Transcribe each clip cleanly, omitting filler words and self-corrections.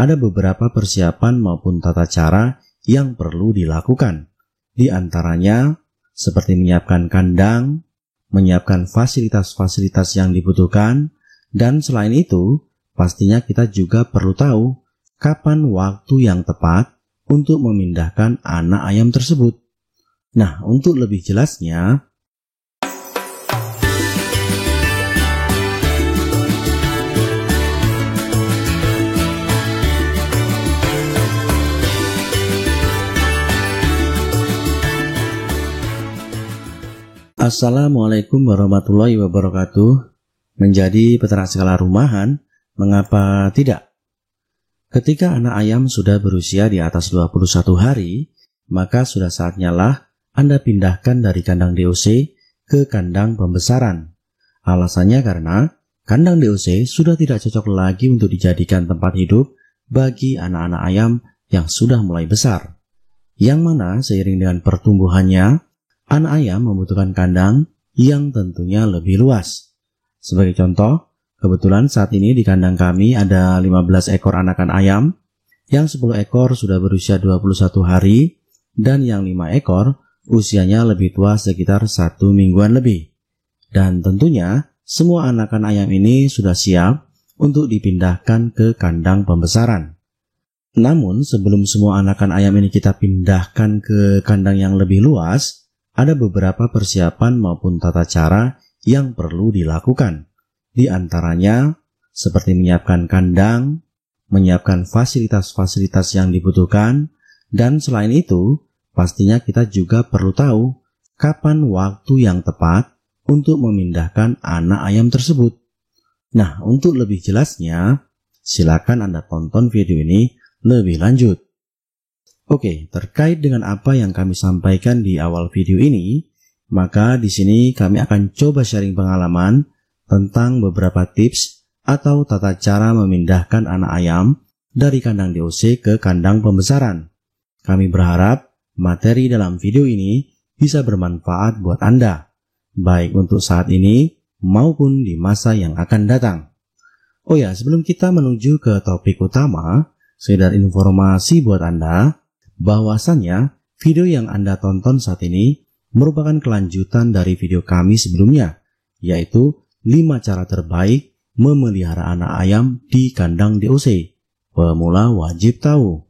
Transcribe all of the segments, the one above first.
ada beberapa persiapan maupun tata cara yang perlu dilakukan. Di antaranya seperti menyiapkan kandang, menyiapkan fasilitas-fasilitas yang dibutuhkan, dan selain itu pastinya kita juga perlu tahu kapan waktu yang tepat untuk memindahkan anak ayam tersebut. Nah, untuk lebih jelasnya, Assalamualaikum warahmatullahi wabarakatuh. Menjadi peternak skala rumahan, mengapa tidak? Ketika anak ayam sudah berusia di atas 21 hari, maka sudah saatnya lah Anda pindahkan dari kandang DOC ke kandang pembesaran. Alasannya karena kandang DOC sudah tidak cocok lagi untuk dijadikan tempat hidup bagi anak-anak ayam yang sudah mulai besar. Yang mana seiring dengan pertumbuhannya, anak ayam membutuhkan kandang yang tentunya lebih luas. Sebagai contoh, kebetulan saat ini di kandang kami ada 15 ekor anakan ayam, yang 10 ekor sudah berusia 21 hari, dan yang 5 ekor usianya lebih tua sekitar 1 mingguan lebih. Dan tentunya, semua anakan ayam ini sudah siap untuk dipindahkan ke kandang pembesaran. Namun, sebelum semua anakan ayam ini kita pindahkan ke kandang yang lebih luas, ada beberapa persiapan maupun tata cara yang perlu dilakukan. Di antaranya, seperti menyiapkan kandang, menyiapkan fasilitas-fasilitas yang dibutuhkan, dan selain itu, pastinya kita juga perlu tahu kapan waktu yang tepat untuk memindahkan anak ayam tersebut. Nah, untuk lebih jelasnya, silakan Anda tonton video ini lebih lanjut. Oke, terkait dengan apa yang kami sampaikan di awal video ini, maka di sini kami akan coba sharing pengalaman tentang beberapa tips atau tata cara memindahkan anak ayam dari kandang DOC ke kandang pembesaran. Kami berharap materi dalam video ini bisa bermanfaat buat Anda, baik untuk saat ini maupun di masa yang akan datang. Oh ya, sebelum kita menuju ke topik utama, sekedar informasi buat Anda, bahwasannya video yang Anda tonton saat ini merupakan kelanjutan dari video kami sebelumnya, yaitu 5 cara terbaik memelihara anak ayam di kandang DOC. Pemula wajib tahu.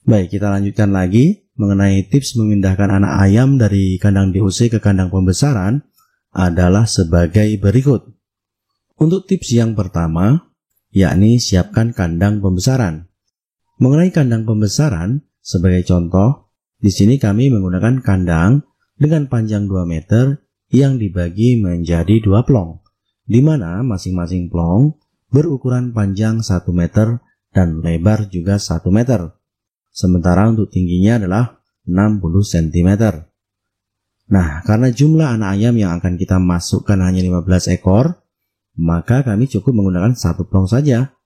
Baik, kita lanjutkan lagi mengenai tips memindahkan anak ayam dari kandang DOC ke kandang pembesaran adalah sebagai berikut. Untuk tips yang pertama, yakni siapkan kandang pembesaran. Mengenai kandang pembesaran, sebagai contoh, di sini kami menggunakan kandang dengan panjang 2 meter yang dibagi menjadi 2 plong, di mana masing-masing plong berukuran panjang 1 meter dan lebar juga 1 meter. Sementara untuk tingginya adalah 60 cm. Nah, karena jumlah anak ayam yang akan kita masukkan hanya 15 ekor, maka kami cukup menggunakan 1 plong saja.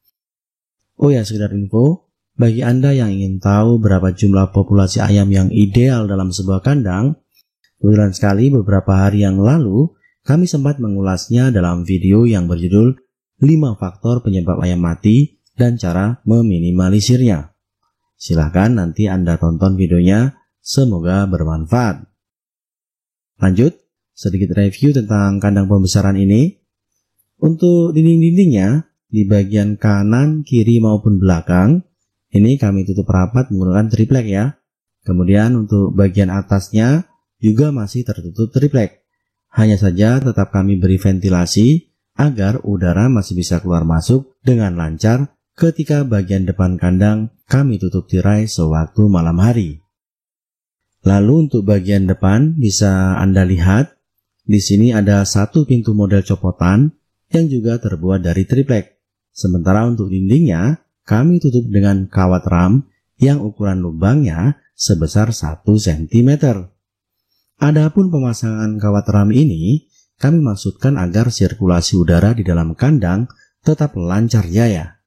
Oh ya, sekedar info, bagi Anda yang ingin tahu berapa jumlah populasi ayam yang ideal dalam sebuah kandang, kebetulan sekali beberapa hari yang lalu kami sempat mengulasnya dalam video yang berjudul 5 faktor penyebab ayam mati dan cara meminimalisirnya. Silahkan nanti Anda tonton videonya, semoga bermanfaat. Lanjut, sedikit review tentang kandang pembesaran ini. Untuk dinding-dindingnya, di bagian kanan, kiri maupun belakang, ini kami tutup rapat menggunakan triplek ya. Kemudian untuk bagian atasnya juga masih tertutup triplek. Hanya saja tetap kami beri ventilasi agar udara masih bisa keluar masuk dengan lancar ketika bagian depan kandang kami tutup tirai sewaktu malam hari. Lalu untuk bagian depan bisa Anda lihat, di sini ada 1 pintu model copotan yang juga terbuat dari triplek. Sementara untuk dindingnya, kami tutup dengan kawat ram yang ukuran lubangnya sebesar 1 cm. Adapun pemasangan kawat ram ini, kami maksudkan agar sirkulasi udara di dalam kandang tetap lancar jaya.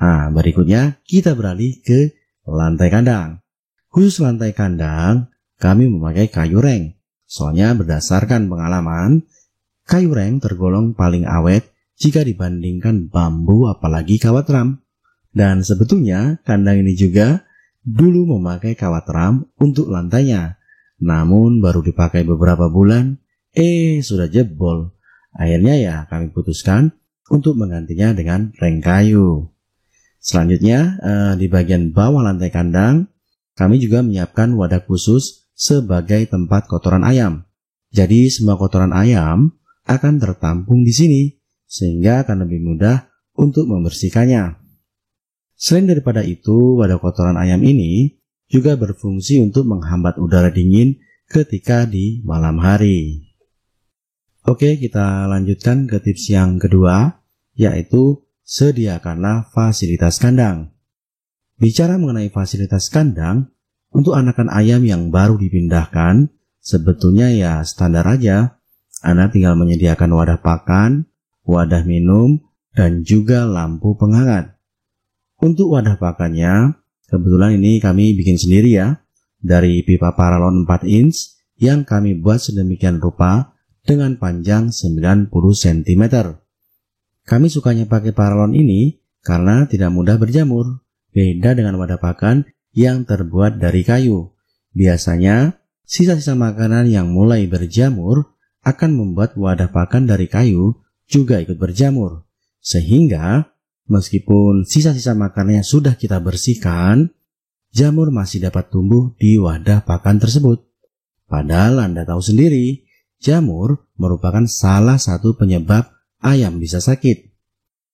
Nah, berikutnya kita beralih ke lantai kandang. Khusus lantai kandang, kami memakai kayu reng. Soalnya berdasarkan pengalaman, kayu reng tergolong paling awet jika dibandingkan bambu apalagi kawat ram. Dan sebetulnya kandang ini juga dulu memakai kawat ram untuk lantainya. Namun baru dipakai beberapa bulan, sudah jebol. Akhirnya ya kami putuskan untuk menggantinya dengan reng kayu. Selanjutnya di bagian bawah lantai kandang, kami juga menyiapkan wadah khusus sebagai tempat kotoran ayam. Jadi semua kotoran ayam akan tertampung di sini, sehingga akan lebih mudah untuk membersihkannya. Selain daripada itu, wadah kotoran ayam ini juga berfungsi untuk menghambat udara dingin ketika di malam hari. Oke, kita lanjutkan ke tips yang kedua, yaitu sediakanlah fasilitas kandang. Bicara mengenai fasilitas kandang, untuk anakan ayam yang baru dipindahkan, sebetulnya ya standar aja. Anda tinggal menyediakan wadah pakan, wadah minum, dan juga lampu penghangat. Untuk wadah pakannya, kebetulan ini kami bikin sendiri ya, dari pipa paralon 4 inch yang kami buat sedemikian rupa dengan panjang 90 cm. Kami sukanya pakai paralon ini karena tidak mudah berjamur, beda dengan wadah pakan yang terbuat dari kayu. Biasanya, sisa-sisa makanan yang mulai berjamur akan membuat wadah pakan dari kayu juga ikut berjamur. Sehingga, meskipun sisa-sisa makanannya sudah kita bersihkan, jamur masih dapat tumbuh di wadah pakan tersebut. Padahal Anda tahu sendiri, jamur merupakan salah satu penyebab ayam bisa sakit.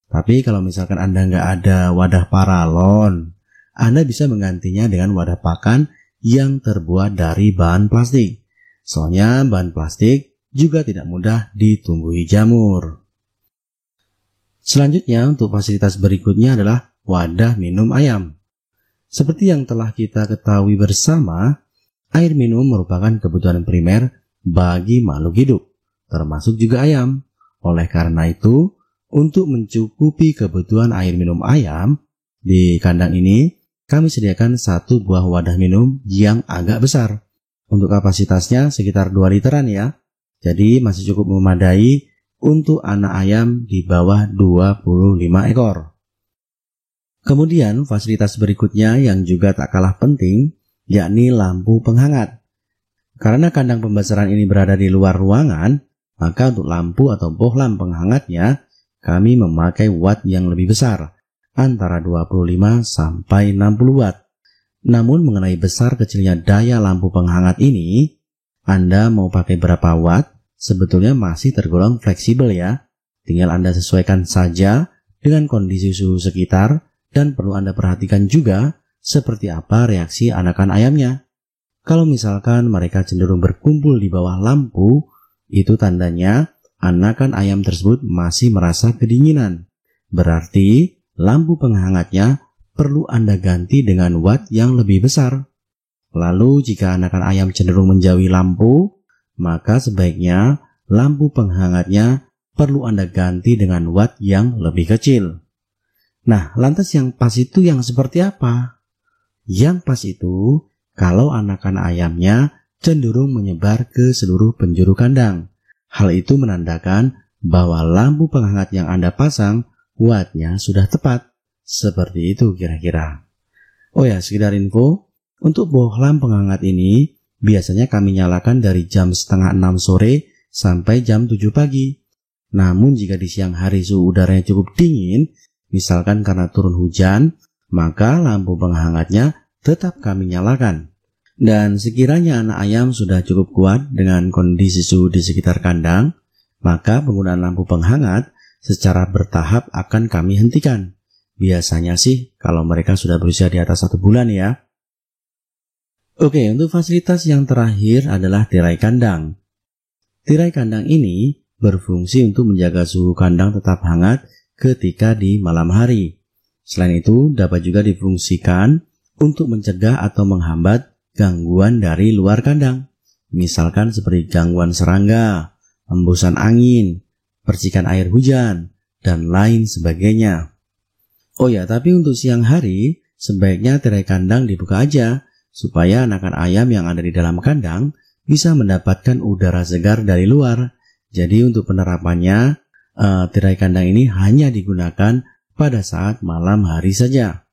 Tapi kalau misalkan Anda nggak ada wadah paralon, Anda bisa menggantinya dengan wadah pakan yang terbuat dari bahan plastik. Soalnya bahan plastik juga tidak mudah ditumbuhi jamur. Selanjutnya untuk fasilitas berikutnya adalah wadah minum ayam. Seperti yang telah kita ketahui bersama, air minum merupakan kebutuhan primer bagi makhluk hidup, termasuk juga ayam. Oleh karena itu, untuk mencukupi kebutuhan air minum ayam, di kandang ini kami sediakan satu buah wadah minum yang agak besar. Untuk kapasitasnya sekitar 2 literan ya. Jadi masih cukup memadai untuk anak ayam di bawah 25 ekor. Kemudian fasilitas berikutnya yang juga tak kalah penting, yakni lampu penghangat. Karena kandang pembesaran ini berada di luar ruangan, maka untuk lampu atau bohlam penghangatnya, kami memakai watt yang lebih besar, antara 25 sampai 60 watt. Namun mengenai besar kecilnya daya lampu penghangat ini, Anda mau pakai berapa watt, sebetulnya masih tergolong fleksibel ya. Tinggal Anda sesuaikan saja dengan kondisi suhu sekitar, dan perlu Anda perhatikan juga seperti apa reaksi anakan ayamnya. Kalau misalkan mereka cenderung berkumpul di bawah lampu, itu tandanya anakan ayam tersebut masih merasa kedinginan. Berarti lampu penghangatnya perlu Anda ganti dengan watt yang lebih besar. Lalu jika anakan ayam cenderung menjauhi lampu, maka sebaiknya lampu penghangatnya perlu Anda ganti dengan watt yang lebih kecil. Nah, lantas yang pas itu yang seperti apa? Yang pas itu kalau anakan ayamnya cenderung menyebar ke seluruh penjuru kandang. Hal itu menandakan bahwa lampu penghangat yang Anda pasang wattnya sudah tepat. Seperti itu kira-kira. Oh ya, sekedar info, untuk bohlam penghangat ini biasanya kami nyalakan dari jam 5:30 sore sampai jam 7 pagi. Namun jika di siang hari suhu udaranya cukup dingin, misalkan karena turun hujan, maka lampu penghangatnya tetap kami nyalakan. Dan sekiranya anak ayam sudah cukup kuat dengan kondisi suhu di sekitar kandang, maka penggunaan lampu penghangat secara bertahap akan kami hentikan. Biasanya sih kalau mereka sudah berusia di atas 1 bulan ya. Oke, untuk fasilitas yang terakhir adalah tirai kandang. Tirai kandang ini berfungsi untuk menjaga suhu kandang tetap hangat ketika di malam hari. Selain itu, dapat juga difungsikan untuk mencegah atau menghambat gangguan dari luar kandang. Misalkan seperti gangguan serangga, hembusan angin, percikan air hujan, dan lain sebagainya. Oh ya, tapi untuk siang hari, sebaiknya tirai kandang dibuka aja, supaya anakan ayam yang ada di dalam kandang bisa mendapatkan udara segar dari luar. Jadi untuk penerapannya, tirai kandang ini hanya digunakan pada saat malam hari saja.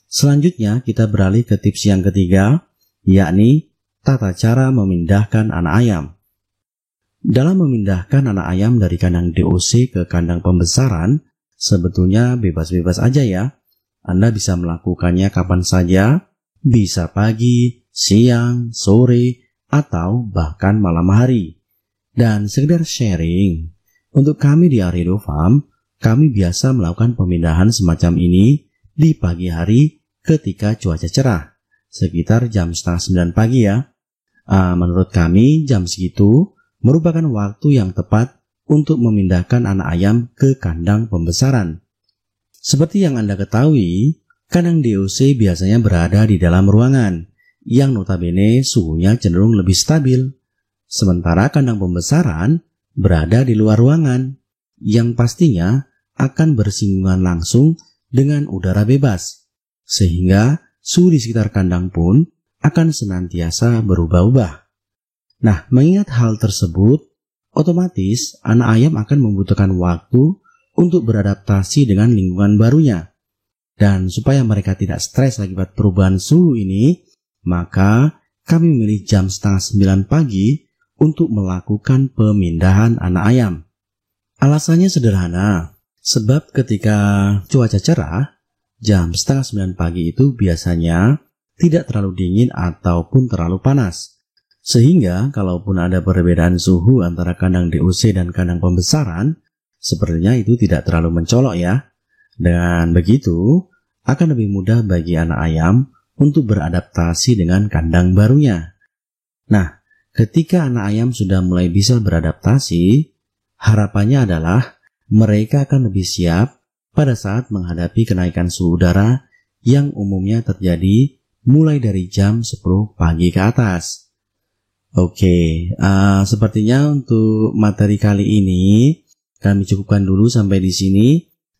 Selanjutnya kita beralih ke tips yang ketiga, yakni tata cara memindahkan anak ayam. Dalam memindahkan anak ayam dari kandang DOC ke kandang pembesaran, sebetulnya bebas-bebas aja ya. Anda bisa melakukannya kapan saja, bisa pagi, siang, sore, atau bahkan malam hari. Dan sekedar sharing, untuk kami di Arido Farm, kami biasa melakukan pemindahan semacam ini di pagi hari ketika cuaca cerah, sekitar jam 8:30 pagi ya. Menurut kami jam segitu merupakan waktu yang tepat untuk memindahkan anak ayam ke kandang pembesaran. Seperti yang Anda ketahui, kandang DOC biasanya berada di dalam ruangan, yang notabene suhunya cenderung lebih stabil. Sementara kandang pembesaran berada di luar ruangan, yang pastinya akan bersinggungan langsung dengan udara bebas, sehingga suhu di sekitar kandang pun akan senantiasa berubah-ubah. Nah, mengingat hal tersebut, otomatis anak ayam akan membutuhkan waktu untuk beradaptasi dengan lingkungan barunya. Dan supaya mereka tidak stres akibat perubahan suhu ini, maka kami memilih jam 8:30 pagi untuk melakukan pemindahan anak ayam. Alasannya sederhana, sebab ketika cuaca cerah, jam 8:30 pagi itu biasanya tidak terlalu dingin ataupun terlalu panas. Sehingga kalaupun ada perbedaan suhu antara kandang DOC dan kandang pembesaran, sepertinya itu tidak terlalu mencolok ya. Dengan begitu, akan lebih mudah bagi anak ayam untuk beradaptasi dengan kandang barunya. Nah, ketika anak ayam sudah mulai bisa beradaptasi, harapannya adalah mereka akan lebih siap pada saat menghadapi kenaikan suhu udara yang umumnya terjadi mulai dari jam 10 pagi ke atas. Oke, sepertinya untuk materi kali ini kami cukupkan dulu sampai di sini.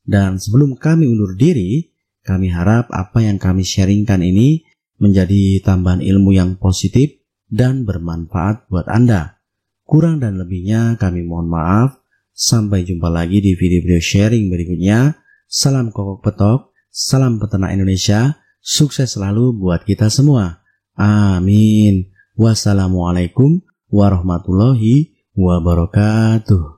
Dan sebelum kami undur diri, kami harap apa yang kami sharingkan ini menjadi tambahan ilmu yang positif dan bermanfaat buat Anda. Kurang dan lebihnya kami mohon maaf. Sampai jumpa lagi di video-video sharing berikutnya. Salam kokok petok, salam peternak Indonesia, sukses selalu buat kita semua. Amin. Wassalamualaikum warahmatullahi wabarakatuh.